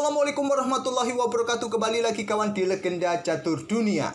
Assalamualaikum warahmatullahi wabarakatuh. Kembali lagi kawan di Legenda Catur Dunia.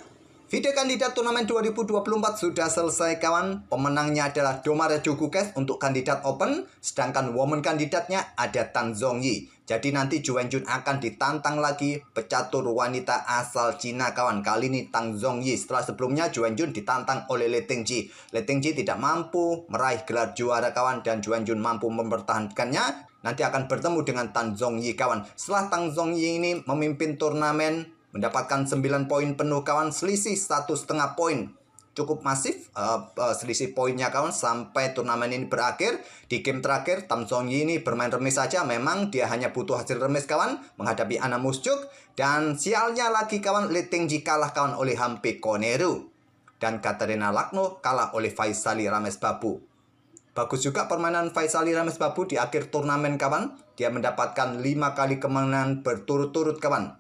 Video kandidat turnamen 2024 sudah selesai kawan. Pemenangnya adalah Domare Jukukes untuk kandidat open. Sedangkan woman kandidatnya ada Tang Zhongyi. Jadi nanti Zhu Wenjun akan ditantang lagi pecatur wanita asal Cina kawan. Kali ini Tang Zhongyi. Setelah sebelumnya Zhu Wenjun ditantang oleh Li Tingji. Li Tingji tidak mampu meraih gelar juara kawan. Dan Zhu Wenjun mampu mempertahankannya. Nanti akan bertemu dengan Tang Zhongyi kawan. Setelah Tang Zhongyi ini memimpin turnamen, mendapatkan 9 poin penuh kawan, selisih 1,5 poin. Cukup masif selisih poinnya kawan sampai turnamen ini berakhir. Di game terakhir Tang Zhongyi ini bermain remis saja. Memang dia hanya butuh hasil remis kawan menghadapi Anna Musyuk. Dan sialnya lagi kawan, Li Tingji kalah kawan oleh Hampe Koneru. Dan Katerina Lagno kalah oleh Faisali Ramesbabu. Bagus juga permainan Faisali Ramesbabu di akhir turnamen kawan. Dia mendapatkan 5 kali kemenangan berturut-turut kawan.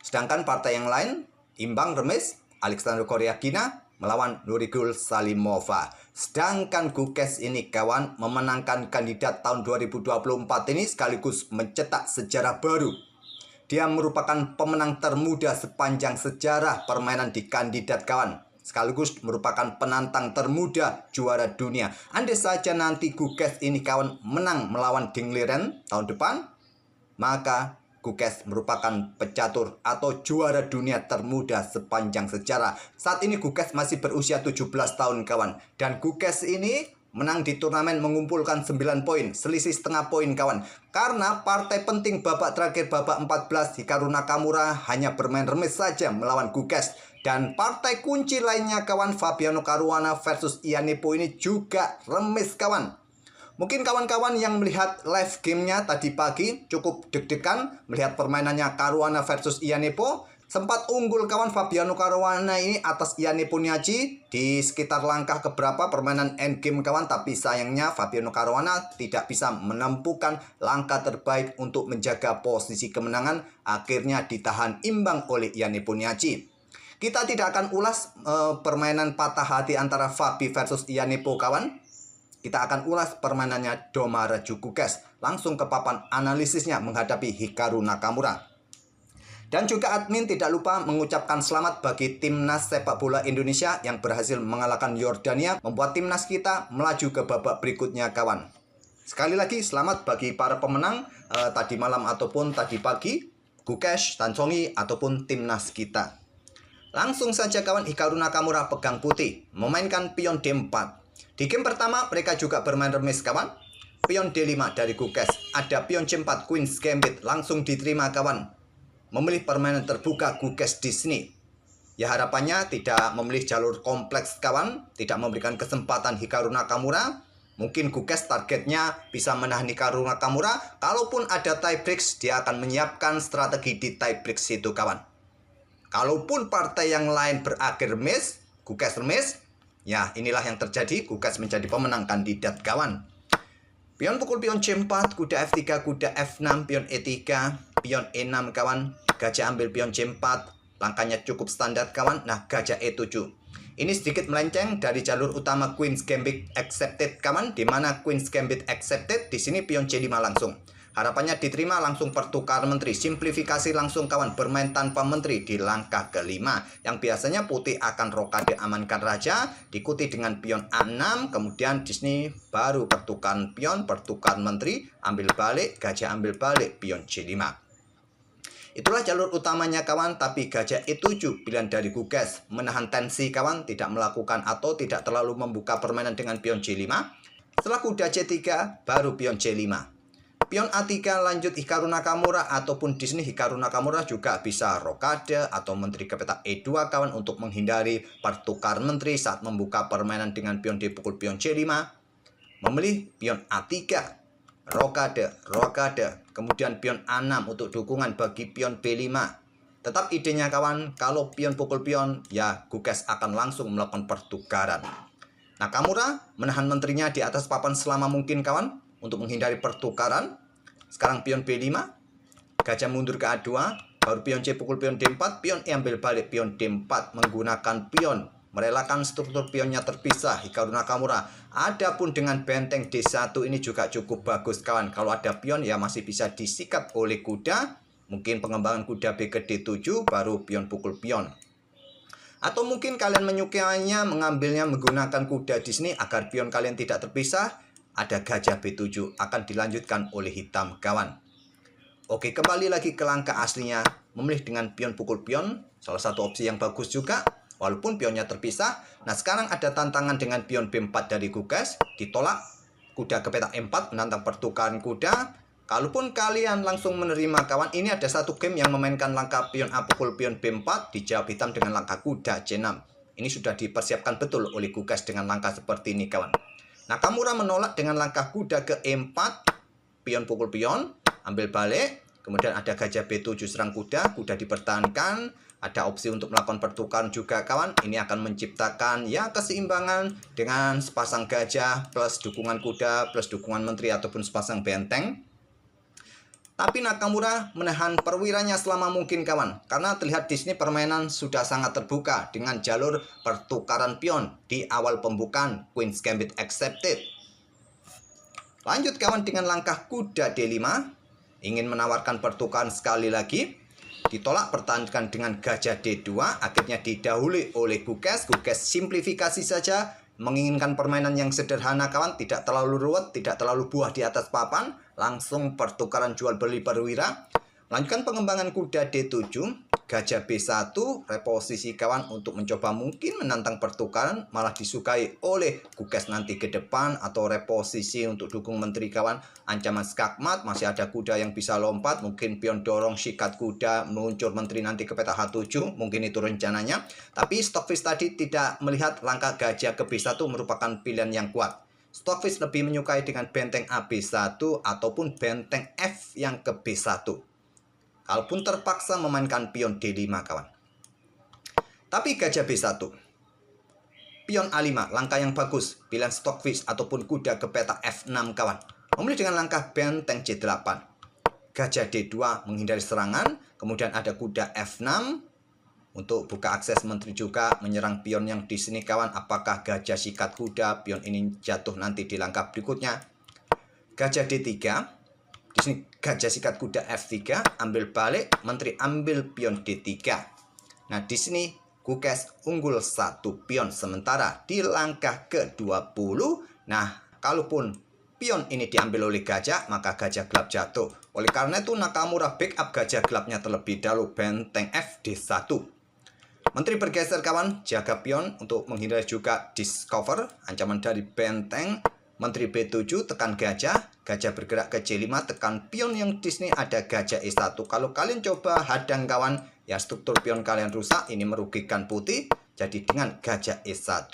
Sedangkan partai yang lain imbang remis Alexandra Koryagina melawan Nurigul Salimova. Sedangkan Gukes ini kawan memenangkan kandidat tahun 2024 ini sekaligus mencetak sejarah baru. Dia merupakan pemenang termuda sepanjang sejarah permainan di kandidat kawan. Sekaligus merupakan penantang termuda juara dunia. Andai saja nanti Gukes ini kawan menang melawan Ding Liren tahun depan, maka Gukes merupakan pecatur atau juara dunia termuda sepanjang sejarah. Saat ini Gukes masih berusia 17 tahun kawan. Dan Gukes ini menang di turnamen mengumpulkan 9 poin, selisih setengah poin kawan. Karena partai penting babak terakhir babak 14 Hikaru Nakamura hanya bermain remis saja melawan Gukes. Dan partai kunci lainnya kawan, Fabiano Caruana versus Ian Nepomuk ini juga remis kawan. Mungkin kawan-kawan yang melihat live gamenya tadi pagi cukup deg-degan melihat permainannya Caruana versus Ian Nepomuk. Sempat unggul kawan Fabiano Caruana ini atas Ian Nepomuk di sekitar langkah keberapa permainan endgame kawan. Tapi sayangnya Fabiano Caruana tidak bisa menemukan langkah terbaik untuk menjaga posisi kemenangan. Akhirnya ditahan imbang oleh Ian Nepomuk. Kita tidak akan ulas permainan patah hati antara Fabi versus Ian Nepomuk kawan. Kita akan ulas permainannya Domare Jukukes. Langsung ke papan analisisnya menghadapi Hikaru Nakamura. Dan juga admin tidak lupa mengucapkan selamat bagi timnas sepak bola Indonesia yang berhasil mengalahkan Yordania, membuat timnas kita melaju ke babak berikutnya kawan. Sekali lagi selamat bagi para pemenang tadi malam ataupun tadi pagi, Gukes, Tang Zhongyi ataupun timnas kita. Langsung saja kawan, Hikaru Nakamura pegang putih, memainkan pion D4. Di game pertama mereka juga bermain remis kawan. Pion D5 dari Gukes. Ada pion C4 Queen's Gambit, langsung diterima kawan. Memilih permainan terbuka Gukes di sini. Ya harapannya tidak memilih jalur kompleks kawan, tidak memberikan kesempatan Hikaru Nakamura. Mungkin Gukes targetnya bisa menahan Hikaru Nakamura. Kalaupun ada tie breaks, dia akan menyiapkan strategi di tie breaks itu kawan. Kalaupun partai yang lain berakhir remis, Gukes remis, ya inilah yang terjadi. Gukes menjadi pemenang kandidat kawan. Pion pukul pion C4, kuda F3, kuda F6, pion E3, pion E6 kawan. Gajah ambil pion C4, langkahnya cukup standar kawan. Nah, gajah E7. Ini sedikit melenceng dari jalur utama Queen's Gambit accepted kawan. Di mana Queen's Gambit accepted, di sini pion C5 langsung. Harapannya diterima, langsung pertukaran menteri. Simplifikasi langsung kawan, bermain tanpa menteri di langkah kelima. Yang biasanya putih akan rokade amankan raja, diikuti dengan pion A6. Kemudian di sini baru pertukaran pion, pertukaran menteri, ambil balik, gajah ambil balik, pion C5. Itulah jalur utamanya kawan, tapi gajah E7 pilihan dari Gukes. Menahan tensi kawan, tidak melakukan atau tidak terlalu membuka permainan dengan pion C5. Setelah kuda C3, baru pion C5. Pion A3 lanjut Hikaru Nakamura, ataupun di sini Hikaru Nakamura juga bisa rokade atau menteri ke petak E2 kawan untuk menghindari pertukaran menteri saat membuka permainan dengan pion D pukul pion C5. Memilih pion A3, rokade, rokade, kemudian pion A6 untuk dukungan bagi pion B5. Tetap idenya kawan, kalau pion pukul pion, ya Gukes akan langsung melakukan pertukaran. Nakamura menahan menterinya di atas papan selama mungkin kawan untuk menghindari pertukaran. Sekarang pion B5, gajah mundur ke A2, baru pion C pukul pion D4, pion E ambil balik pion D4 menggunakan pion merelakan struktur pionnya terpisah Hikaru Nakamura. Adapun dengan benteng D1 ini juga cukup bagus kawan. Kalau ada pion ya masih bisa disikat oleh kuda. Mungkin pengembangan kuda B ke D7 baru pion pukul pion. Atau mungkin kalian menyukainya mengambilnya menggunakan kuda di sini agar pion kalian tidak terpisah. Ada gajah B7 akan dilanjutkan oleh hitam kawan. Oke, kembali lagi ke langkah aslinya. Memilih dengan pion pukul pion, salah satu opsi yang bagus juga. Walaupun pionnya terpisah. Nah, sekarang ada tantangan dengan pion B4 dari Gukes. Ditolak. Kuda ke petak E4 menantang pertukaran kuda. Kalaupun kalian langsung menerima kawan, ini ada satu game yang memainkan langkah pion A pukul pion B4, dijawab hitam dengan langkah kuda C6. Ini sudah dipersiapkan betul oleh Gukes dengan langkah seperti ini kawan. Nakamura menolak dengan langkah kuda ke E4, pion pukul pion, ambil balik. Kemudian ada gajah B7 serang kuda, kuda dipertahankan. Ada opsi untuk melakukan pertukaran juga kawan. Ini akan menciptakan ya keseimbangan dengan sepasang gajah plus dukungan kuda plus dukungan menteri ataupun sepasang benteng. Tapi Nakamura menahan perwiranya selama mungkin kawan. Karena terlihat di sini permainan sudah sangat terbuka dengan jalur pertukaran pion di awal pembukaan Queen's Gambit accepted. Lanjut kawan dengan langkah kuda D5. Ingin menawarkan pertukaran sekali lagi. Ditolak, pertahankan dengan gajah D2. Akhirnya didahului oleh Gukes. Gukes simplifikasi saja. Menginginkan permainan yang sederhana kawan, tidak terlalu ruwet, tidak terlalu buah di atas papan, langsung pertukaran jual beli perwira. Lanjutkan pengembangan kuda D7, gajah B1, reposisi kawan untuk mencoba mungkin menantang pertukaran, malah disukai oleh Gukes nanti ke depan, atau reposisi untuk dukung menteri kawan. Ancaman skakmat, masih ada kuda yang bisa lompat, mungkin pion dorong sikat kuda, meluncur menteri nanti ke peta H7, mungkin itu rencananya. Tapi Stockfish tadi tidak melihat langkah gajah ke B1 merupakan pilihan yang kuat. Stockfish lebih menyukai dengan benteng A B1 ataupun benteng F yang ke B1. Kalaupun terpaksa memainkan pion D5 kawan. Tapi gajah B1, pion A5, langkah yang bagus. Pilihan Stockfish ataupun kuda ke peta F6 kawan. Memilih dengan langkah benteng C8. Gajah D2 menghindari serangan. Kemudian ada kuda F6 untuk buka akses menteri juga menyerang pion yang di sini kawan. Apakah gajah sikat kuda? Pion ini jatuh nanti di langkah berikutnya. Gajah D3. Di sini gajah sikat kuda F3, ambil balik, menteri ambil pion D3. Nah, di sini Gukes unggul 1 pion sementara di langkah ke-20. Nah, kalaupun pion ini diambil oleh gajah, maka gajah gelap jatuh. Oleh karena itu Nakamura backup gajah gelapnya terlebih dahulu, benteng FD1. Menteri bergeser kawan, jaga pion untuk menghindari juga discover, ancaman dari benteng. Menteri B7 tekan gajah, gajah bergerak ke C5 tekan pion yang di sini ada gajah E1. Kalau kalian coba hadang kawan, ya struktur pion kalian rusak, ini merugikan putih. Jadi dengan gajah E1.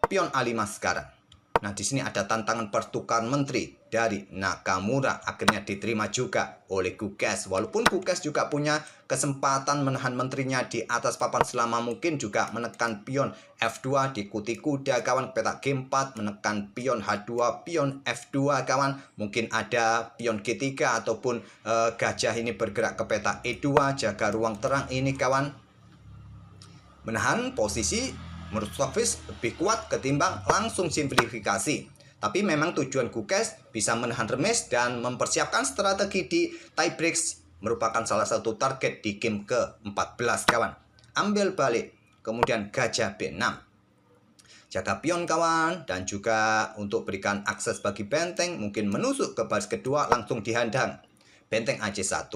Pion A5 sekarang. Nah, di sini ada tantangan pertukaran menteri dari Nakamura, akhirnya diterima juga oleh Gukes. Walaupun Gukes juga punya kesempatan menahan menterinya di atas papan selama mungkin, juga menekan pion F2, diikuti kuda kawan petak G4, menekan pion H2, pion F2 kawan. Mungkin ada pion G3 ataupun gajah ini bergerak ke petak E2, jaga ruang terang ini kawan. Menahan posisi menurut Stockfish lebih kuat ketimbang langsung simplifikasi. Tapi memang tujuan Gukes bisa menahan remis dan mempersiapkan strategi di tiebreaks merupakan salah satu target di game ke-14 kawan. Ambil balik, kemudian gajah B6. Jaga pion kawan, dan juga untuk berikan akses bagi benteng, mungkin menusuk ke baris kedua langsung dihadang. Benteng AC1.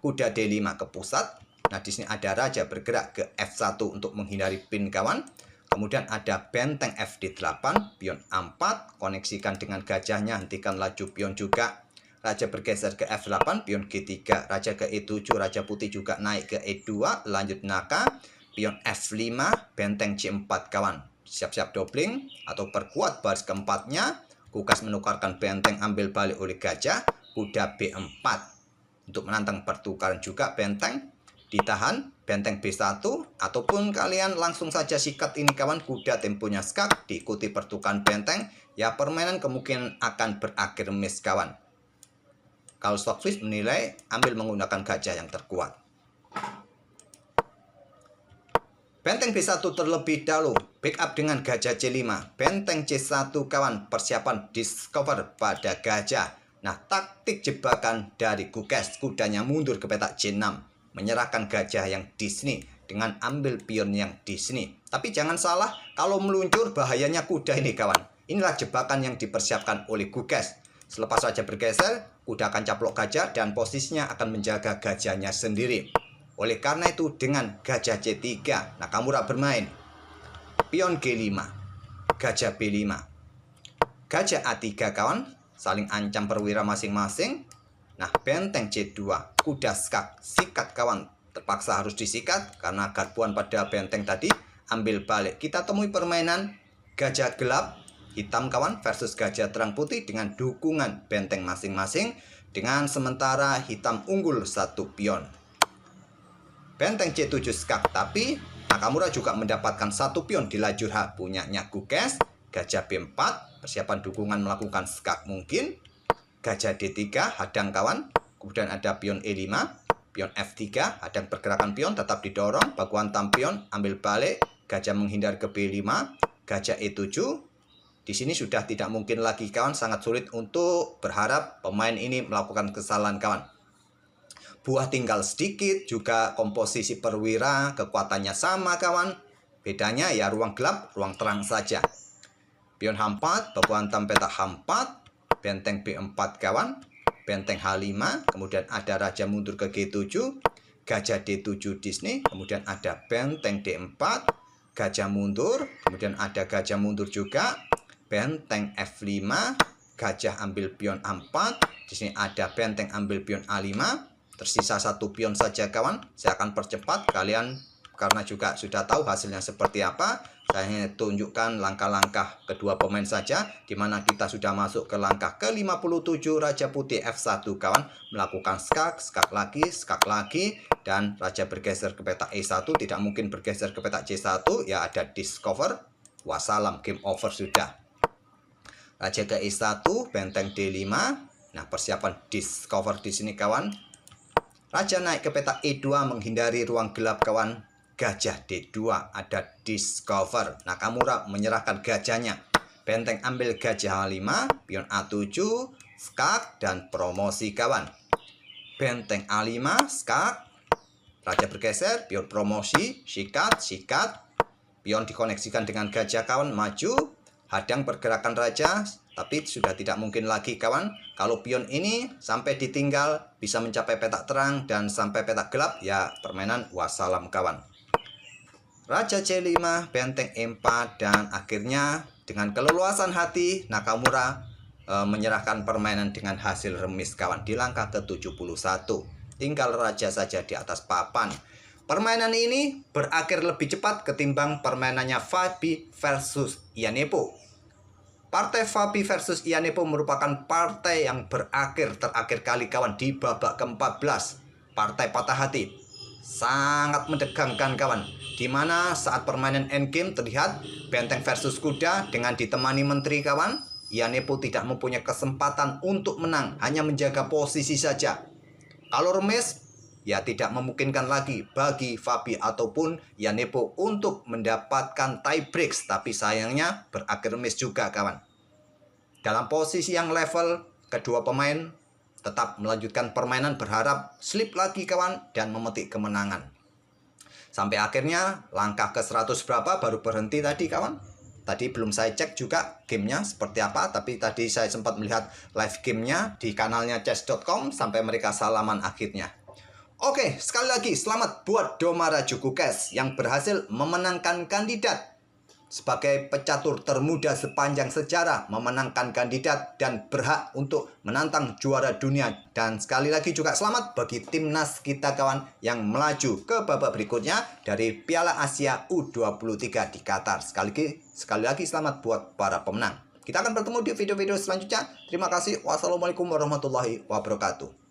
Kuda D5 ke pusat. Nah, di sini ada raja bergerak ke F1 untuk menghindari pin kawan. Kemudian ada benteng FD8, pion A4, koneksikan dengan gajahnya, hentikan laju pion juga. Raja bergeser ke F8, pion G3, raja ke E7, raja putih juga naik ke E2, lanjut naka, pion F5, benteng C4 kawan. Siap-siap doubling atau perkuat baris keempatnya. Gukes menukarkan benteng ambil balik oleh gajah, kuda B4. Untuk menantang pertukaran juga benteng. Ditahan benteng B1 ataupun kalian langsung saja sikat ini kawan, kuda temponya skak, diikuti pertukaran benteng. Ya, permainan kemungkinan akan berakhir miss kawan. Kalau Stockfish menilai ambil menggunakan gajah yang terkuat. Benteng B1 terlebih dahulu, backup dengan gajah C5. Benteng C1 kawan, persiapan discover pada gajah. Nah, taktik jebakan dari Gukes, kudanya mundur ke petak C6. Menyerahkan gajah yang di sini dengan ambil pion yang di sini. Tapi jangan salah, kalau meluncur bahayanya kuda ini kawan. Inilah jebakan yang dipersiapkan oleh Gukes. Selepas raja bergeser, kuda akan caplok gajah dan posisinya akan menjaga gajahnya sendiri. Oleh karena itu dengan gajah C3, Nakamura bermain pion G5, gajah B5, gajah A3 kawan, saling ancam perwira masing-masing. Nah, benteng C2, kuda skak, sikat kawan, terpaksa harus disikat karena garpuan pada benteng tadi. Ambil balik, kita temui permainan gajah gelap hitam kawan versus gajah terang putih dengan dukungan benteng masing-masing, dengan sementara hitam unggul 1 pion. Benteng C7 skak, tapi Nakamura juga mendapatkan 1 pion di lajur H punyanya Gukes. Gajah B4, persiapan dukungan melakukan skak mungkin. Gajah D3, hadang kawan. Kemudian ada pion E5, pion F3, hadang pergerakan pion, tetap didorong. Baku hantam pion, ambil balik. Gajah menghindar ke B5, gajah E7. Di sini sudah tidak mungkin lagi kawan, sangat sulit untuk berharap pemain ini melakukan kesalahan kawan. Buah tinggal sedikit, juga komposisi perwira, kekuatannya sama kawan. Bedanya ya ruang gelap, ruang terang saja. Pion H4, baku hantam petak H4, benteng B4 kawan, benteng H5, kemudian ada raja mundur ke G7, gajah D7 di sini, kemudian ada benteng D4, gajah mundur, kemudian ada gajah mundur juga, benteng F5, gajah ambil pion A4, di sini ada benteng ambil pion A5. Tersisa 1 pion saja kawan. Saya akan percepat, kalian karena juga sudah tahu hasilnya seperti apa. Saya hanya tunjukkan langkah-langkah kedua pemain saja, dimana kita sudah masuk ke langkah ke-57. Raja putih F1 kawan, melakukan skak, skak lagi, dan raja bergeser ke petak E1. Tidak mungkin bergeser ke petak C1, ya ada discover. Wassalam, game over sudah. Raja ke E1, benteng D5. Nah, persiapan discover di sini kawan. Raja naik ke petak E2 menghindari ruang gelap kawan. Gajah D2, ada discover. Nakamura menyerahkan gajahnya. Benteng ambil gajah H5, pion A7, skak, dan promosi kawan. Benteng A5, skak. Raja bergeser, pion promosi, sikat. Pion dikoneksikan dengan gajah kawan, maju. Hadang pergerakan raja, tapi sudah tidak mungkin lagi kawan. Kalau pion ini sampai ditinggal bisa mencapai petak terang dan sampai petak gelap, ya permainan wassalam kawan. Raja C5, benteng E4, dan akhirnya dengan keleluasan hati Nakamura menyerahkan permainan dengan hasil remis kawan di langkah ke-71. Tinggal raja saja di atas papan. Permainan ini berakhir lebih cepat ketimbang permainannya Fabi versus Iannepo. Partai Fabi versus Iannepo merupakan partai yang terakhir kali kawan di babak ke-14. Partai patah hati. Sangat mendegangkan kawan. Dimana saat permainan endgame terlihat benteng versus kuda dengan ditemani menteri kawan. Iannepo tidak mempunyai kesempatan untuk menang, hanya menjaga posisi saja. Kalau remis, ya tidak memungkinkan lagi bagi Fabi ataupun Iannepo untuk mendapatkan tie breaks. Tapi sayangnya berakhir remis juga kawan. Dalam posisi yang level, kedua pemain tetap melanjutkan permainan berharap slip lagi kawan dan memetik kemenangan. Sampai akhirnya langkah ke 100 berapa baru berhenti tadi kawan. Tadi belum saya cek juga gamenya seperti apa, tapi tadi saya sempat melihat live gamenya di kanalnya chess.com sampai mereka salaman akhirnya. Oke, sekali lagi selamat buat Domara Gukes yang berhasil memenangkan kandidat sebagai pecatur termuda sepanjang sejarah, memenangkan kandidat dan berhak untuk menantang juara dunia. Dan sekali lagi juga selamat bagi timnas kita kawan yang melaju ke babak berikutnya dari Piala Asia U23 di Qatar. Sekali lagi selamat buat para pemenang. Kita akan bertemu di video-video selanjutnya. Terima kasih. Wassalamualaikum warahmatullahi wabarakatuh.